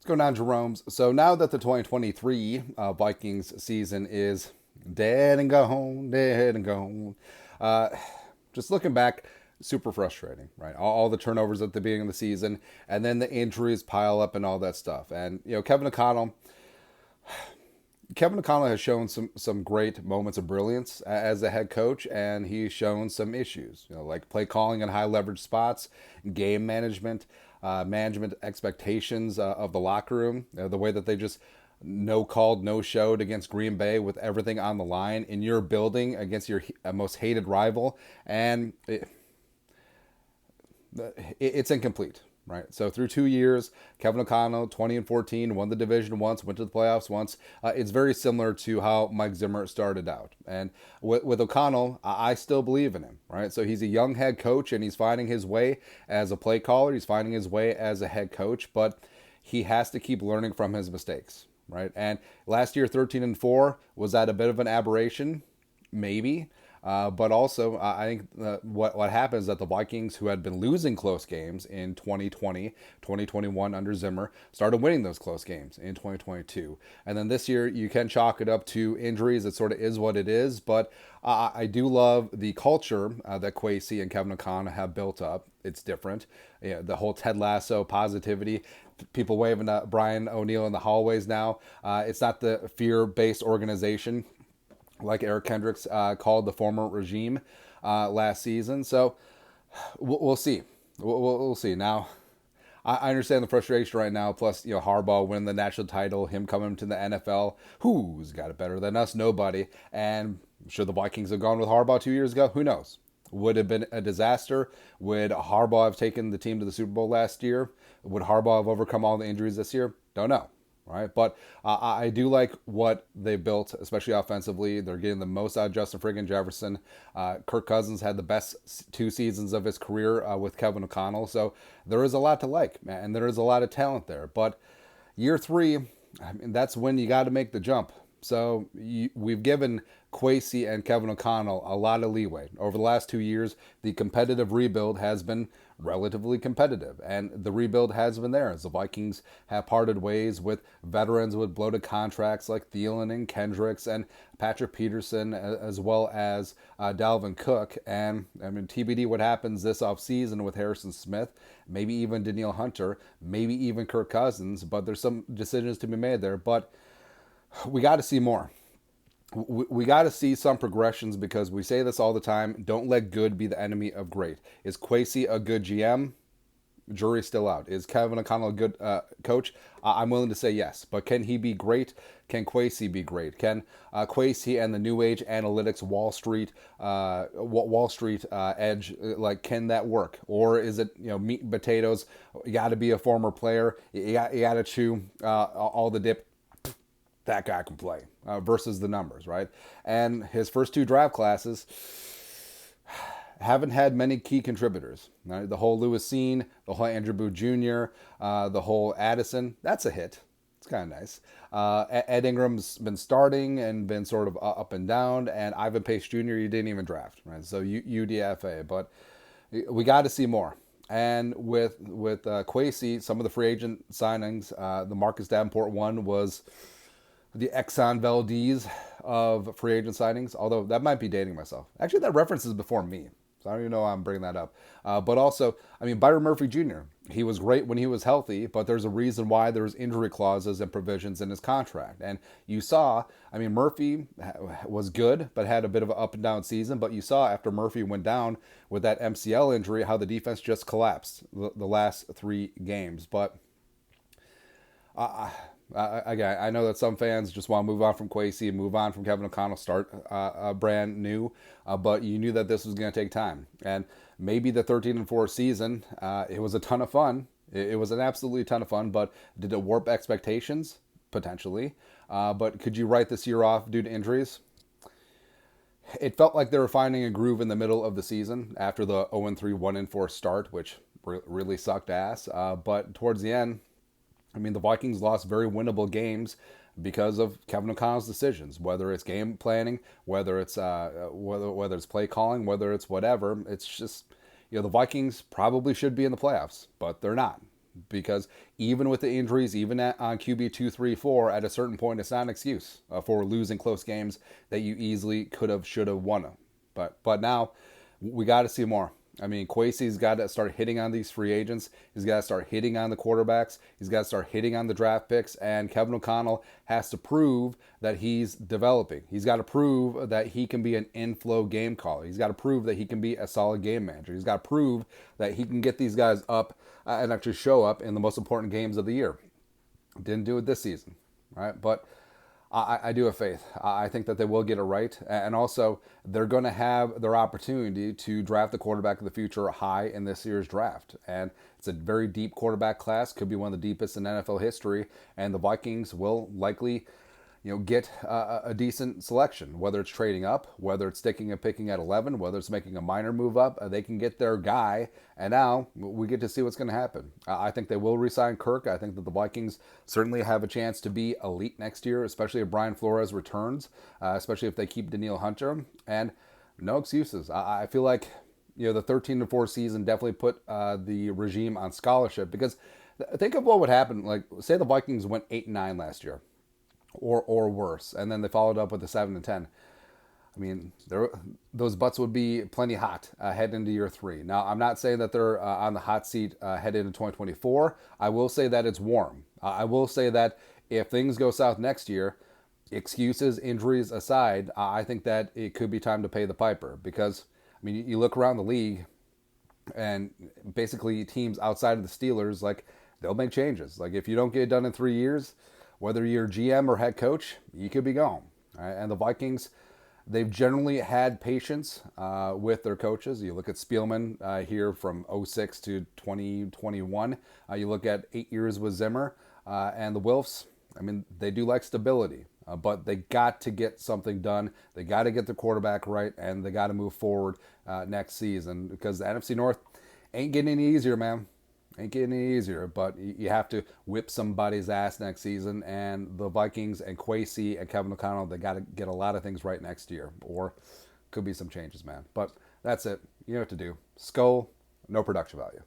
What's going on, Jerome's? So now that the 2023 Vikings season is dead and gone, uh, just looking back, super frustrating, right? All the turnovers at the beginning of the season, and then the injuries pile up and all that stuff. And Kevin O'Connell has shown some great moments of brilliance as a head coach, and he's shown some issues, like play calling in high leverage spots, game management, management expectations of the locker room, the way that they just no called, no showed against Green Bay with everything on the line in your building against your most hated rival, and it's incomplete, right? So through 2 years, Kevin O'Connell, 20-14, won the division once, went to the playoffs once. It's very similar to how Mike Zimmer started out. And with O'Connell, I still believe in him, right? So he's a young head coach, and he's finding his way as a play caller. He's finding his way as a head coach, but he has to keep learning from his mistakes, right? And last year, 13-4, was that a bit of an aberration? Maybe. But also, I think what happens is that the Vikings, who had been losing close games in 2020, 2021 under Zimmer, started winning those close games in 2022. And then this year, you can chalk it up to injuries. It sort of is what it is. But I do love the culture that Kwesi and Kevin O'Connell have built up. It's different. The whole Ted Lasso positivity, people waving at Brian O'Neill in the hallways now. It's not the fear-based organization like Eric Kendricks called the former regime last season. So we'll see. We'll see. Now, I understand the frustration right now. Plus, Harbaugh winning the national title, him coming to the NFL. Who's got it better than us? Nobody. And should the Vikings have gone with Harbaugh 2 years ago? Who knows? Would have been a disaster. Would Harbaugh have taken the team to the Super Bowl last year? Would Harbaugh have overcome all the injuries this year? Don't know. Right, but I do like what they built, especially offensively. They're getting the most out of Justin friggin' Jefferson. Kirk Cousins had the best 2 seasons of his career with Kevin O'Connell, so there is a lot to like, and there is a lot of talent there. But year three, I mean, that's when you got to make the jump. So we've given Kwesi and Kevin O'Connell a lot of leeway. Over the last 2 years, the competitive rebuild has been relatively competitive, and the rebuild has been there as the Vikings have parted ways with veterans with bloated contracts like Thielen and Kendricks and Patrick Peterson, as well as Dalvin Cook. And I mean, TBD what happens this offseason with Harrison Smith, maybe even Danielle Hunter, maybe even Kirk Cousins, but there's some decisions to be made there. But we got to see more. We got to see some progressions because we say this all the time. Don't let good be the enemy of great. Is Kwesi a good GM? Jury's still out. Is Kevin O'Connell a good coach? I'm willing to say yes. But can he be great? Can Kwesi be great? Can Kwesi and the New Age analytics Wall Street edge, like, can that work? Or is it meat and potatoes? You got to be a former player. You got to chew all the dip. That guy can play versus the numbers, right? And his first 2 draft classes haven't had many key contributors. Right? The whole Lewis Cine, the whole Andrew Booth Jr., the whole Addison, that's a hit. It's kind of nice. Ed Ingram's been starting and been sort of up and down, and Ivan Pace Jr. you didn't even draft, right? So UDFA, but we got to see more. And with Kwesi, some of the free agent signings, the Marcus Davenport one was the Exxon Valdez of free agent signings, although that might be dating myself. Actually, that reference is before me, so I don't even know why I'm bringing that up. But also, I mean, Byron Murphy Jr., he was great when he was healthy, but there's a reason why there's injury clauses and provisions in his contract. And you saw, I mean, Murphy was good, but had a bit of an up and down season. But you saw after Murphy went down with that MCL injury, how the defense just collapsed the last 3 games. But again, I know that some fans just want to move on from Kwesi and move on from Kevin O'Connell, start brand new, but you knew that this was going to take time. And maybe the 13-4 season, it was a ton of fun. It was an absolutely ton of fun, but did it warp expectations? Potentially. But could you write this year off due to injuries? It felt like they were finding a groove in the middle of the season after the 0-3, 1-4 start, which really sucked ass. But towards the end, I mean, the Vikings lost very winnable games because of Kevin O'Connell's decisions. Whether it's game planning, whether it's play calling, whether it's whatever. It's just the Vikings probably should be in the playoffs, but they're not. because even with the injuries, even on QB 2, 3, 4, at a certain point, it's not an excuse for losing close games that you easily could have, should have won them. But now we got to see more. I mean, Kwesi's got to start hitting on these free agents. He's got to start hitting on the quarterbacks. He's got to start hitting on the draft picks. And Kevin O'Connell has to prove that he's developing. He's got to prove that he can be an inflow game caller. He's got to prove that he can be a solid game manager. He's got to prove that he can get these guys up and actually show up in the most important games of the year. Didn't do it this season, right? But I do have faith. I think that they will get it right. And also, they're going to have their opportunity to draft the quarterback of the future high in this year's draft. And it's a very deep quarterback class, could be one of the deepest in NFL history. And the Vikings will likely, get a decent selection, whether it's trading up, whether it's sticking and picking at 11, whether it's making a minor move up, they can get their guy. And now we get to see what's going to happen. I think they will re-sign Kirk. I think that the Vikings certainly have a chance to be elite next year, especially if Brian Flores returns, especially if they keep Danielle Hunter. And no excuses. I feel like, the 13-4 season definitely put the regime on scholarship, because think of what would happen. Like, say the Vikings went 8-9 last year, or worse, and then they followed up with a 7-10. I mean, those butts would be plenty hot heading into year 3. Now, I'm not saying that they're on the hot seat headed into 2024. I will say that it's warm. I will say that if things go south next year, excuses, injuries aside, I think that it could be time to pay the piper. Because, I mean, you look around the league, and basically teams outside of the Steelers, like, they'll make changes. Like, if you don't get it done in 3 years, whether you're GM or head coach, you could be gone. Right? And the Vikings, they've generally had patience with their coaches. You look at Spielman here from 06 to 2021. You look at 8 years with Zimmer. And the Wilfs, I mean, they do like stability. But they got to get something done. They got to get the quarterback right, and they got to move forward next season, because the NFC North ain't getting any easier, man. Ain't getting any easier, but you have to whip somebody's ass next season. And the Vikings and Kwesi and Kevin O'Connell, they got to get a lot of things right next year, or could be some changes, man. But that's it. You know what to do. Skull, no production value.